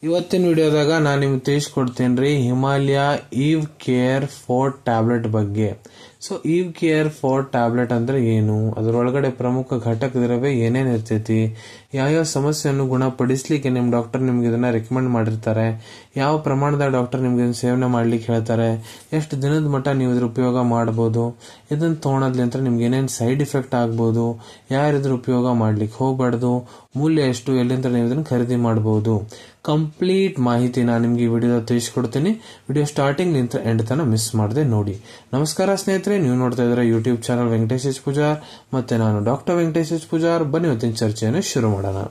ಇವತ್ತಿನ ವಿಡಿಯೋದಾಗ ನಾನು ನಿಮ್ಗೆ ತಿಳಿಸ್ಕೊಡ್ತೀನಿ ರೀ ಹಿಮಾಲಯ ಈವ್ ಕೇರ್ 4 ಟ್ಯಾಬ್ಲೆಟ್ ಬಗ್ಗೆ. ಸೊ ಈವ್ ಕೇರ್ 4 ಟ್ಯಾಬ್ಲೆಟ್ ಅಂದ್ರೆ ಏನು, ಅದರೊಳಗಡೆ ಪ್ರಮುಖ ಘಟಕ ದ್ರವ್ಯ ಏನೇನ್ ಇರ್ತೈತಿ, ಯಾವ್ಯಾವ ಸಮಸ್ಯೆಯನ್ನು ಗುಣಪಡಿಸ್ಲಿಕ್ಕೆ ನಿಮ್ ಡಾಕ್ಟರ್ ನಿಮ್ಗೆ ಇದನ್ನ ರೆಕಮೆಂಡ್ ಮಾಡಿರ್ತಾರೆ, ಯಾವ ಪ್ರಮಾಣದ ಡಾಕ್ಟರ್ ನಿಮ್ಗೆ ಇದನ್ನ ಸೇವನೆ ಮಾಡ್ಲಿಕ್ಕೆ ಹೇಳ್ತಾರೆ, ಎಷ್ಟು ದಿನದ ಮಟ್ಟ ನೀವು ಇದ್ರ ಉಪಯೋಗ ಮಾಡಬಹುದು, ಇದನ್ನ ತಗೊಳೋದ್ಲಿಂತ ನಿಮ್ಗೆ ಏನೇನ್ ಸೈಡ್ ಇಫೆಕ್ಟ್ ಆಗ್ಬಹುದು, ಯಾರು ಇದ್ರ ಉಪಯೋಗ ಮಾಡ್ಲಿಕ್ಕೆ ಹೋಗ್ಬಾರ್ದು, ಮೂಲ್ಯ ಎಷ್ಟು, ಎಲ್ಲಿಂದ ನೀವು ಇದನ್ನ ಖರೀದಿ ಮಾಡಬಹುದು, ಕಂಪ್ಲೀಟ್ ಮಾಹಿತಿ ನಾನು ನಿಮ್ಗೆ ಈ ವಿಡಿಯೋ ತಿಳಿಸ್ಕೊಡ್ತೀನಿ. ವಿಡಿಯೋ ಸ್ಟಾರ್ಟಿಂಗ್ ನಿಂತ ಎಂಡ್ ತನ ಮಿಸ್ ಮಾಡದೆ ನೋಡಿ. ನಮಸ್ಕಾರ ಸ್ನೇಹಿತರೆ, ನೀವು ನೋಡ್ತಾ ಇದ್ರೆ YouTube channel Venkatesh H Pujar, ಮತ್ತೆ ನಾನು ಡಾಕ್ಟರ್ ವೆಂಕಟೇಶ್ ಎಚ್ ಪೂಜಾರ್. ಬನ್ನಿ ಇವತ್ತಿನ ಚರ್ಚೆಯನ್ನು ಶುರು ಮಾಡೋಣ.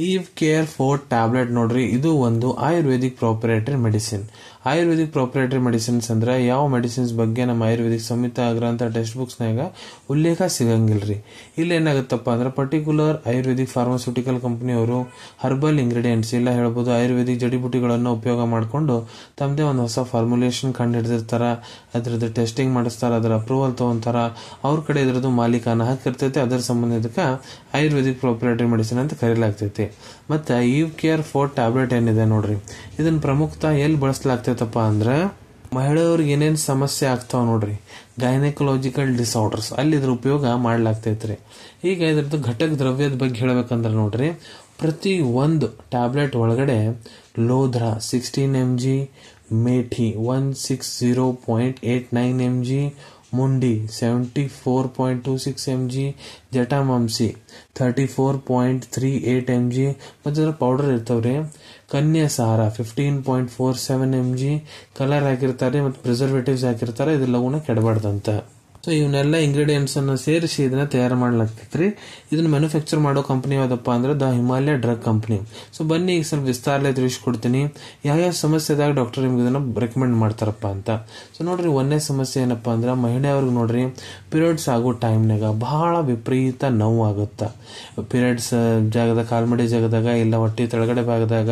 ಈವ್ ಕೇರ್ 4 ಟ್ಯಾಬ್ಲೆಟ್ ನೋಡ್ರಿ, ಇದು ಒಂದು Ayurvedic proprietary medicine. Ayurvedic proprietary medicines ಅಂದ್ರೆ ಯಾವ ಮೆಡಿಸಿನ್ಸ್ ಬಗ್ಗೆ ನಮ್ಮ ಆಯುರ್ವೇದಿಕ್ ಸಂಹಿತಾ ಗ್ರಂಥ ಟೆಕ್ಸ್ಟ್ ಬುಕ್ಸ್ ನಾಗ ಉಲ್ಲೇಖ ಸಿಗಂಗಿಲ್ರಿ. ಇಲ್ಲಿ ಏನಾಗುತ್ತಪ್ಪ ಅಂದ್ರೆ ಪರ್ಟಿಕ್ಯುಲರ್ ಆಯುರ್ವೇದಿಕ್ ಫಾರ್ಮಾಸ್ಯೂಟಿಕಲ್ ಕಂಪನಿಯವರು ಹರ್ಬಲ್ ಇಂಗ್ರೀಡಿಯೆಂಟ್ಸ್ ಇಲ್ಲ ಹೇಳ್ಬೋದು, ಆಯುರ್ವೇದಿಕ್ ಜಡಿಬುಟಿಗಳನ್ನು ಉಪಯೋಗ ಮಾಡಿಕೊಂಡು ತಮ್ಮದೇ ಒಂದು ಹೊಸ ಫಾರ್ಮುಲೇಷನ್ ಕಂಡು ಹಿಡಿದಿರ್ತಾರ, ಅದ್ರದ್ದು ಟೆಸ್ಟಿಂಗ್ ಮಾಡಿಸ್ತಾರ, ಅದರ ಅಪ್ರೂವಲ್ ತಗೊಂತಾರ, ಅವ್ರ ಕಡೆ ಇದ್ರದ್ದು ಮಾಲೀಕಾನ ಹಾಕಿರ್ತೈತಿ. ಅದರ ಸಂಬಂಧಿತ ಆಯುರ್ವೇದಿಕ್ ಪ್ರೊಪ್ರೈಟರಿ ಮೆಡಿಸಿನ್ ಅಂತ ಕರೆಯಲಾಗ್ತೈತಿ. ಮತ್ತೆ ಈವ್ ಕೇರ್ 4 ಟ್ಯಾಬ್ಲೆಟ್ ಏನಿದೆ ನೋಡ್ರಿ, ಇದನ್ನ ಪ್ರಮುಖತ ಎಲ್ಲಿ ಬಳಸಲಾಗ್ತೈತಪ್ಪ ಅಂದ್ರೆ ಮಹಿಳೆಯವ್ರಿಗೆ ಏನೇನ್ ಸಮಸ್ಯೆ ಆಗ್ತಾವ ನೋಡ್ರಿ, ಗೈನಕಾಲಜಿಕಲ್ ಡಿಸಾರ್ಡರ್ಸ್, ಅಲ್ಲಿ ಇದ್ರ ಉಪಯೋಗ ಮಾಡ್ಲಾಗ್ತೈತ್ರಿ. ಈಗ ಇದ್ರದ್ದು ಘಟಕ ದ್ರವ್ಯದ ಬಗ್ಗೆ ಹೇಳ್ಬೇಕಂದ್ರೆ ನೋಡ್ರಿ, ಪ್ರತಿ ಒಂದು ಟ್ಯಾಬ್ಲೆಟ್ ಒಳಗಡೆ ಲೋಧ್ರ 16 mg, methi 160.89 mg, ಮುಂಡಿ 74.26 mg, ಜಟಾಮಾಂಸಿ 34.38 mg, ಮತ್ತೆ ಪೌಡರ್ ಇರ್ತಾವ್ರಿ. ಕನ್ಯಾಸಾರ 15.47 mg, ಕಲರ್ ಹಾಕಿರ್ತಾರೆ ಮತ್ತೆ ಪ್ರಿಸರ್ವೇಟಿವ್ಸ್ ಹಾಕಿರ್ತಾರೆ, ಇದೆಲ್ಲವನ್ನ ಕೆಡಬಾರ್ದಂತ. ಸೊ ಇವನ್ನೆಲ್ಲ ಇಂಗ್ರೀಡಿಯೆಂಟ್ಸ್ ಅನ್ನ ಸೇರಿಸಿ ಇದನ್ನ ತಯಾರು ಮಾಡ್ಲಾಗ್ತೈತ್ರಿ. ಇದನ್ನ ಮ್ಯಾನುಫ್ಯಾಕ್ಚರ್ ಮಾಡೋ ಕಂಪನಿ ಯಾವ್ದಪ್ಪ ಅಂದ್ರೆ the Himalaya drug company. So ಬನ್ನಿ ಈಗ ಸ್ವಲ್ಪ ವಿಸ್ತಾರಲೆ ತಿಳಿಸ್ಕೊಡ್ತೀನಿ ಯಾವ್ಯಾವ ಸಮಸ್ಯೆದಾಗ ಡಾಕ್ಟರ್ ನಿಮ್ಗೆ ಇದನ್ನ ರೆಕಮೆಂಡ್ ಮಾಡ್ತಾರಪ್ಪ ಅಂತ. ಸೊ ನೋಡ್ರಿ, ಒಂದೇ ಸಮಸ್ಯೆ ಏನಪ್ಪಾ ಅಂದ್ರೆ ಮಹಿಳೆಯವ್ರಿಗೆ ನೋಡ್ರಿ ಪೀರಿಯಡ್ಸ್ ಆಗೋ ಟೈಮ್ನಾಗ ಬಹಳ ವಿಪರೀತ ನೋವು ಆಗುತ್ತ. ಪೀರಿಯಡ್ಸ್ ಜಾಗದಾಗ, ಕಾಲ್ಮಡಿ ಜಾಗದಾಗ ಇಲ್ಲ ಹೊಟ್ಟಿ ತೆಳಗಡೆ ಭಾಗದಾಗ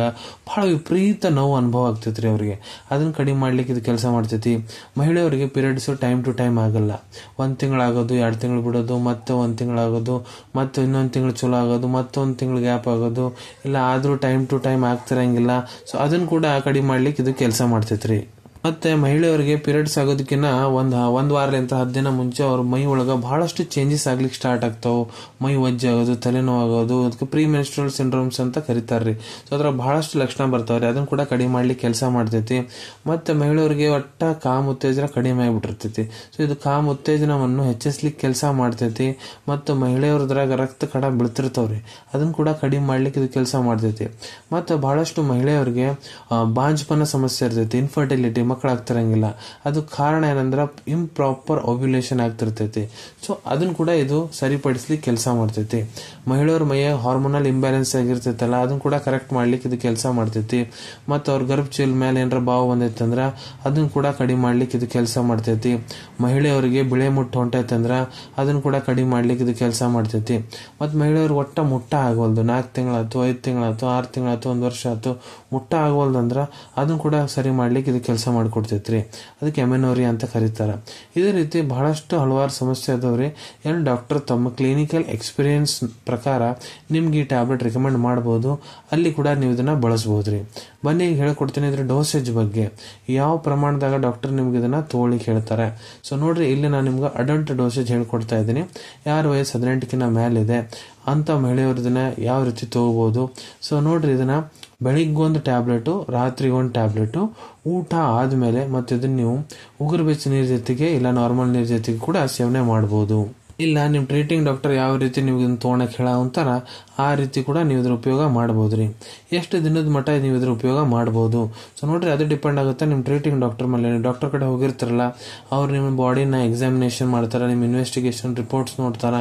ಬಹಳ ವಿಪರೀತ ನೋವು ಅನುಭವ ಆಗ್ತೈತ್ರಿ ಅವ್ರಿಗೆ. ಅದನ್ನ ಕಡಿಮೆ ಮಾಡ್ಲಿಕ್ಕೆ ಇದು ಕೆಲಸ ಮಾಡ್ತೈತಿ. ಮಹಿಳೆಯರಿಗೆ ಪೀರಿಯಡ್ಸ್ ಟೈಮ್ ಟು ಟೈಮ್ ಆಗಲ್ಲ, 1 ತಿಂಗಳಾಗೋದು, 2 ತಿಂಗಳು ಬಿಡೋದು, ಮತ್ತೆ 1 ತಿಂಗಳಾಗೋದು, ಮತ್ತೆ ಇನ್ನೊಂದು ತಿಂಗಳು ಚಲೋ ಆಗೋದು, ಮತ್ತೊಂದು ತಿಂಗಳು ಗ್ಯಾಪ್ ಆಗೋದು, ಇಲ್ಲ ಆದ್ರೂ ಟೈಮ್ ಟು ಟೈಮ್ ಆಗ್ತಿರಂಗಿಲ್ಲ. ಸೊ ಅದನ್ನ ಕೂಡ ಕಡಿಮೆ ಮಾಡ್ಲಿಕ್ಕೆ ಇದು ಕೆಲಸ ಮಾಡ್ತೈತ್ರಿ. ಮತ್ತೆ ಮಹಿಳೆಯರಿಗೆ ಪೀರಿಯಡ್ಸ್ ಆಗೋದಕ್ಕಿಂತ ಒಂದ್ ವಾರಲಿಂತ 10 ದಿನ ಮುಂಚೆ ಅವ್ರ ಮೈ ಒಳಗ ಬಹಳಷ್ಟು ಚೇಂಜಸ್ ಆಗ್ಲಿಕ್ಕೆ ಸ್ಟಾರ್ಟ್ ಆಗ್ತಾವ. ಮೈ ಒಜ್ಜೆ ಆಗೋದು, ತಲೆನೋವು ಆಗೋದು, ಅದಕ್ಕೆ ಪ್ರೀ ಮೆನ್ಸ್ಟ್ರುವಲ್ ಸಿಂಡ್ರೋಮ್ಸ್ ಅಂತ ಕರೀತಾರ್ರಿ. ಸೊ ಅದ್ರ ಬಹಳಷ್ಟು ಲಕ್ಷಣ ಬರ್ತಾವ್ರಿ. ಅದನ್ನ ಕೂಡ ಕಡಿಮೆ ಮಾಡ್ಲಿಕ್ಕೆ ಕೆಲಸ ಮಾಡ್ತೈತಿ. ಮತ್ತೆ ಮಹಿಳೆಯರಿಗೆ ಒಟ್ಟ ಕಾಮ ಉತ್ತೇಜನ ಕಡಿಮೆ ಆಗ್ಬಿಟ್ಟಿರ್ತೈತಿ. ಸೊ ಇದು ಕಾಮ ಉತ್ತೇಜನವನ್ನು ಹೆಚ್ಚಿಸ್ಲಿಕ್ಕೆ ಕೆಲಸ ಮಾಡ್ತೈತಿ. ಮತ್ತು ಮಹಿಳೆಯರದ್ರಾಗ ರಕ್ತ ಕಡ ಬೀಳ್ತಿರ್ತಾವ್ರಿ, ಅದನ್ನ ಕೂಡ ಕಡಿಮೆ ಮಾಡ್ಲಿಕ್ಕೆ ಇದು ಕೆಲಸ ಮಾಡ್ತೈತಿ. ಮತ್ತೆ ಬಹಳಷ್ಟು ಮಹಿಳೆಯರಿಗೆ ಬಾಂಜ್ಪನ ಸಮಸ್ಯೆ ಇರ್ತೈತಿ, ಇನ್ಫರ್ಟಿಲಿಟಿ, ಮಕ್ಕಳಾಗ್ತಿರಂಗಿಲ್ಲ. ಅದು ಕಾರಣ ಏನಂದ್ರ ಇಂಪ್ರಾಪರ್ ಓವ್ಯುಲೇಷನ್ ಆಗ್ತಿರ್ತೈತಿ. ಸೊ ಅದನ್ನ ಕೂಡ ಇದು ಸರಿಪಡಿಸ್ಲಿಕ್ಕೆ ಕೆಲಸ ಮಾಡ್ತೈತಿ. ಮಹಿಳೆಯರ ಮೈಯ ಹಾರ್ಮೋನಲ್ ಇಂಬ್ಯಾಲೆನ್ಸ್ ಆಗಿರ್ತೈತಲ್ಲ, ಅದನ್ನ ಕೂಡ ಕರೆಕ್ಟ್ ಮಾಡ್ಲಿಕ್ಕೆ ಇದು ಕೆಲಸ ಮಾಡ್ತೈತಿ. ಮತ್ತೆ ಅವ್ರ ಗರ್ಭಚೀಲ ಮೇಲೆ ಏನಾರ ಬಾವು ಬಂದೈತಂದ್ರ ಅದನ್ನ ಕೂಡ ಕಡಿಮೆ ಮಾಡ್ಲಿಕ್ಕೆ ಇದು ಕೆಲಸ ಮಾಡ್ತೈತಿ. ಮಹಿಳೆಯವರಿಗೆ ಬಿಳೆ ಮುಟ್ಟ ಹೊಂಟೈತಂದ್ರ ಅದನ್ನ ಕೂಡ ಕಡಿಮೆ ಮಾಡ್ಲಿಕ್ಕೆ ಇದು ಕೆಲಸ ಮಾಡ್ತೈತಿ. ಮತ್ ಮಹಿಳೆಯವ್ರಿಗೆ ಒಟ್ಟ ಮುಟ್ಟ ಆಗವಲ್ದು, 4 ತಿಂಗಳಾಯ್ತು, 5 ತಿಂಗಳಾಯ್ತು, 6 ತಿಂಗಳಾಯ್ತು, 1 ವರ್ಷ ಆಯ್ತು, ಮುಟ್ಟ ಆಗವಲ್ದಂದ್ರ ಅದನ್ನ ಕೂಡ ಸರಿ ಮಾಡ್ಲಿಕ್ಕೆ ಇದು ಕೆಲಸ ಮಾಡ್ಕೊಡ್ತೈತ್ರಿ. ಅದಕ್ಕೆ ಎಮೆನೋರಿ ಅಂತ ಕರೀತಾರ. ಇದೇ ರೀತಿ ಬಹಳಷ್ಟು ಹಲವಾರು ಸಮಸ್ಯೆ ಅದಾವ್ರಿ. ಎಲ್ಲ ಡಾಕ್ಟರ್ ತಮ್ಮ ಕ್ಲಿನಿಕಲ್ ಎಕ್ಸ್ಪೀರಿಯನ್ಸ್ ಪ್ರಕಾರ ನಿಮ್ಗೆ ಈ ಟ್ಯಾಬ್ಲೆಟ್ ರೆಕಮೆಂಡ್ ಮಾಡಬಹುದು. ಅಲ್ಲಿ ಕೂಡ ನೀವು ಇದನ್ನ ಬಳಸಬಹುದ್ರಿ. ಬನ್ನಿ ಈಗ ಹೇಳ್ಕೊಡ್ತೀನಿ ಇದ್ರ ಡೋಸೇಜ್ ಬಗ್ಗೆ, ಯಾವ ಪ್ರಮಾಣದಾಗ ಡಾಕ್ಟರ್ ನಿಮ್ಗೆ ಇದನ್ನ ತಗೊಳ್ಳಿಕ್ ಹೇಳ್ತಾರೆ. ಸೊ ನೋಡ್ರಿ, ಇಲ್ಲಿ ನಾನು ನಿಮ್ಗೆ ಅಡಲ್ಟ್ ಡೋಸೇಜ್ ಹೇಳ್ಕೊಡ್ತಾ ಇದ್ದೀನಿ. ಯಾರ ವಯಸ್ಸು 18ಕ್ಕಿಂತ ಮೇಲಿದೆ ಅಂತ ಮಹಿಳೆಯರು ಇದನ್ನ ಯಾವ ರೀತಿ ತಗೋಬಹುದು. ಸೊ ನೋಡ್ರಿ, ಇದನ್ನ ಬೆಳಿಗ್ಗೆ 1 ಟ್ಯಾಬ್ಲೆಟ್, ರಾತ್ರಿ 1 ಟ್ಯಾಬ್ಲೆಟ್, ಊಟ ಆದ್ಮೇಲೆ ಮತ್ತೆ ಇದನ್ನ ನೀವು ಉಗುರು ಬೆಚ್ಚ ನೀರ್ ಜೊತೆಗೆ ಇಲ್ಲ ನಾರ್ಮಲ್ ನೀರ್ ಜೊತೆಗೆ ಕೂಡ ಸೇವನೆ ಮಾಡಬಹುದು. ಇಲ್ಲ ನಿಮ್ ಟ್ರೀಟಿಂಗ್ ಡಾಕ್ಟರ್ ಯಾವ ರೀತಿ ನೀವು ಇದನ್ನ ತಗೊಳಕ್ ಹೇಳ ಅಂತಾರ ಆ ರೀತಿ ಕೂಡ ನೀವು ಇದ್ರ ಉಪಯೋಗ ಮಾಡಬಹುದ್ರಿ. ಎಷ್ಟು ದಿನದ ಮಟ್ಟ ನೀವು ಇದ್ರ ಉಪಯೋಗ ಮಾಡಬಹುದು. ಸೊ ನೋಡ್ರಿ, ಅದು ಡಿಪೆಂಡ್ ಆಗುತ್ತೆ ನಿಮ್ ಟ್ರೀಟಿಂಗ್ ಡಾಕ್ಟರ್ ಮೇಲೆ. ನೀವು ಡಾಕ್ಟರ್ ಕಡೆ ಹೋಗಿರ್ತಾರಲ್ಲ, ಅವ್ರು ನಿಮ್ಮ ಬಾಡಿನ ಎಕ್ಸಾಮಿನೇಷನ್ ಮಾಡ್ತಾರ, ನಿಮ್ ಇನ್ವೆಸ್ಟಿಗೇಷನ್ ರಿಪೋರ್ಟ್ಸ್ ನೋಡ್ತಾರ,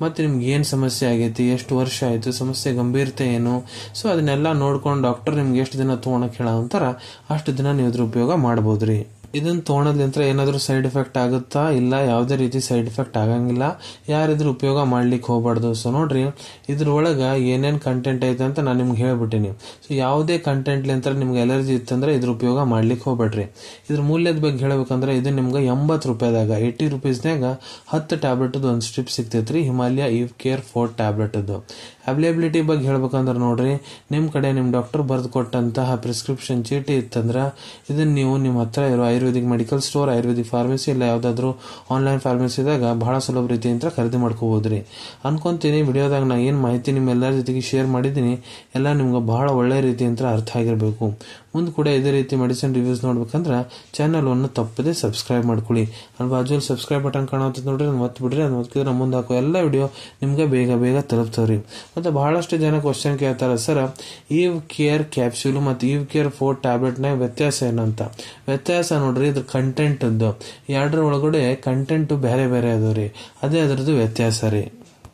ಮತ್ತೆ ನಿಮ್ಗೆ ಏನ್ ಸಮಸ್ಯೆ ಆಗೈತಿ, ಎಷ್ಟು ವರ್ಷ ಆಯ್ತು, ಸಮಸ್ಯೆ ಗಂಭೀರತೆ ಏನು, ಸೊ ಅದನ್ನೆಲ್ಲ ನೋಡ್ಕೊಂಡು ಡಾಕ್ಟರ್ ನಿಮ್ಗೆ ಎಷ್ಟು ದಿನ ತಗೊಳಕ್ ಹೇಳ ಅಂತಾರ ಅಷ್ಟು ದಿನ ನೀವು ಇದ್ರ ಉಪಯೋಗ ಮಾಡಬಹುದ್ರಿ. ಇದನ್ನ ತೊಗೊಳೋದ್ಲಿಂತ್ರ ಏನಾದರೂ ಸೈಡ್ ಎಫೆಕ್ಟ್ ಆಗುತ್ತಾ? ಇಲ್ಲ, ಯಾವುದೇ ರೀತಿ ಸೈಡ್ ಎಫೆಕ್ಟ್ ಆಗಂಗಿಲ್ಲ. ಯಾರಿದ್ರ ಉಪಯೋಗ ಮಾಡ್ಲಿಕ್ಕೆ ಹೋಗ್ಬಾರ್ದು. ಸೊ ನೋಡ್ರಿ, ಇದ್ರೊಳಗ ಏನೇನ್ ಕಂಟೆಂಟ್ ಐತೆ ಅಂತ ನಾನು ನಿಮ್ಗೆ ಹೇಳ್ಬಿಟ್ಟಿನಿ. ಸೊ ಯಾವುದೇ ಕಂಟೆಂಟ್ಲಿಂತ್ರ ನಿಮ್ಗೆ ಅಲರ್ಜಿ ಇತ್ತಂದ್ರೆ ಇದ್ರ ಉಪಯೋಗ ಮಾಡ್ಲಿಕ್ಕೆ ಹೋಗ್ಬೇಡ್ರಿ. ಇದ್ರ ಮೂಲ್ಯದ ಬಗ್ಗೆ ಹೇಳ್ಬೇಕಂದ್ರೆ ಇದು ನಿಮ್ಗೆ 80 ರೂಪಾಯಿದಾಗ 80 ರೂಪೀಸ್ನಾಗ 10 ಟ್ಯಾಬ್ಲೆಟ್ ಒಂದು ಸ್ಟ್ರಿಪ್ ಸಿಗ್ತೈತ್ರಿ. ಹಿಮಾಲಯ ಈವ್ ಕೇರ್ 4 ಟ್ಯಾಬ್ಲೆಟ್. ಅವೈಲೇಬಿಲಿಟಿ ಬಗ್ಗೆ ಹೇಳ್ಬೇಕಂದ್ರೆ ನೋಡ್ರಿ, ನಿಮ್ ಕಡೆ ನಿಮ್ ಡಾಕ್ಟರ್ ಬರೆದು ಕೊಟ್ಟಂತಹ ಪ್ರಿಸ್ಕ್ರಿಪ್ಷನ್ ಚೀಟಿ ಇತ್ತಂದ್ರ ಇದನ್ನ ನೀವು ನಿಮ್ಮ ಹತ್ರ ಇರೋ Ayurvedic medical store, Ayurvedic pharmacy, ಇಲ್ಲ ಯಾವ್ದಾದ್ರು ಆನ್ಲೈನ್ ಫಾರ್ಮಸಿದಾಗ ಬಹಳ ಸುಲಭ ರೀತಿಯಿಂದ ಖರೀದಿ ಮಾಡ್ಕೋಬಹುದ್ರಿ. ಅನ್ಕೊಂತೀನಿ ವಿಡಿಯೋದಾಗ ನಾ ಏನ್ ಮಾಹಿತಿ ನಿಮ್ಮೆಲ್ಲರ ಜೊತೆಗೆ ಶೇರ್ ಮಾಡಿದೀನಿ ಎಲ್ಲ ನಿಮ್ಗೆ ಬಹಳ ಒಳ್ಳೆ ರೀತಿಯಿಂದ ಅರ್ಥ ಆಗಿರ್ಬೇಕು. ಮುಂದೆ ಕೂಡ ಇದೇ ರೀತಿ ಮೆಡಿಸಿನ್ ರಿವ್ಯೂಸ್ ನೋಡ್ಬೇಕಂದ್ರೆ ಚಾನಲ್ ಅನ್ನು ತಪ್ಪದೆ ಸಬ್ಸ್ಕ್ರೈಬ್ ಮಾಡ್ಕೊಳ್ಳಿ. ಅಲ್ಲಿ ಬಾಜುಲ್ ಸಬ್ಸ್ಕ್ರೈಬ್ ಬಟನ್ ಕಾಣುತ್ತೆ ನೋಡ್ರಿ, ಅದು ಒತ್ತು ಬಿಡ್ರಿ. ಅದು ಒತ್ತಿದ್ರೆ ಮುಂದೆ ಹಾಕೋ ಎಲ್ಲ ವಿಡಿಯೋ ನಿಮ್ಗೆ ಬೇಗ ಬೇಗ ತಲುಪ್ತಾವ್ರಿ. ಮತ್ತೆ ಬಹಳಷ್ಟು ಜನ ಕ್ವಶನ್ ಕೇಳ್ತಾರ, ಸರ್ ಈವ್ ಕೇರ್ ಕ್ಯಾಪ್ಸೂಲ್ ಮತ್ತು ಈವ್ ಕೇರ್ 4 ಟ್ಯಾಬ್ಲೆಟ್ನಾಗ ವ್ಯತ್ಯಾಸ ಏನಂತ. ವ್ಯತ್ಯಾಸ ನೋಡ್ರಿ, ಇದ್ರ ಕಂಟೆಂಟ್ ಎರಡರ ಒಳಗಡೆ ಕಂಟೆಂಟ್ ಬೇರೆ ಬೇರೆ ಅದಾವ್ರಿ. ಅದೇ ಅದರದ್ದು ವ್ಯತ್ಯಾಸ ರೀ.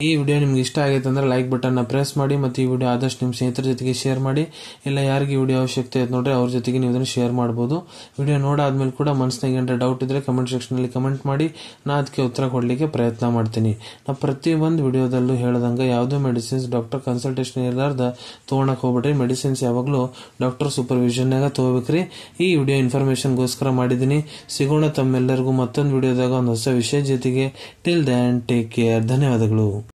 ಈ ವಿಡಿಯೋ ನಿಮ್ಗೆ ಇಷ್ಟ ಆಗೈತೆ ಅಂದ್ರೆ ಲೈಕ್ ಬಟನ್ ಪ್ರೆಸ್ ಮಾಡಿ, ಮತ್ತು ಈ ವಿಡಿಯೋ ಆದಷ್ಟು ನಿಮ್ಮ ಸ್ನೇಹಿತರ ಜೊತೆಗೆ ಶೇರ್ ಮಾಡಿ. ಇಲ್ಲ ಯಾರಿಗೆ ಈ ವಿಡಿಯೋ ಅವಶ್ಯಕತೆ ಐತೆ ನೋಡ್ರಿ ಅವ್ರ ಜೊತೆಗೆ ನೀವು ಇದನ್ನು ಶೇರ್ ಮಾಡ್ಬೋದು. ವಿಡಿಯೋ ನೋಡಾದ್ಮೇಲೆ ಕೂಡ ಮನಸ್ಸಿನಾಗ ಏನಾರ ಡೌಟ್ ಇದ್ರೆ ಕಮೆಂಟ್ ಸೆಕ್ಷನ್ ಅಲ್ಲಿ ಕಮೆಂಟ್ ಮಾಡಿ, ನಾ ಅದಕ್ಕೆ ಉತ್ತರ ಕೊಡ್ಲಿಕ್ಕೆ ಪ್ರಯತ್ನ ಮಾಡ್ತೀನಿ. ನಾ ಪ್ರತಿ ಒಂದು ವಿಡಿಯೋದಲ್ಲೂ ಹೇಳ್ದಂಗೆ ಯಾವುದೋ ಮೆಡಿಸಿನ್ಸ್ ಡಾಕ್ಟರ್ ಕನ್ಸಲ್ಟೇಷನ್ ಇರಲಾರ್ದ ತೊಗೊಳಕ್ ಹೋಗ್ಬಿಟ್ರಿ. ಮೆಡಿಸಿನ್ಸ್ ಯಾವಾಗಲೂ ಡಾಕ್ಟರ್ ಸೂಪರ್ವಿಷನ್ನಾಗ ತಗೋಬೇಕ್ರಿ. ಈ ವಿಡಿಯೋ ಇನ್ಫಾರ್ಮೇಶನ್ಗೋಸ್ಕರ ಮಾಡಿದ್ದೀನಿ. ಸಿಗೋಣ ತಮ್ಮೆಲ್ಲರಿಗೂ ಮತ್ತೊಂದು ವಿಡಿಯೋದಾಗ ಒಂದು ಹೊಸ ವಿಷಯ ಜೊತೆಗೆ. Till then take care. ಧನ್ಯವಾದಗಳು.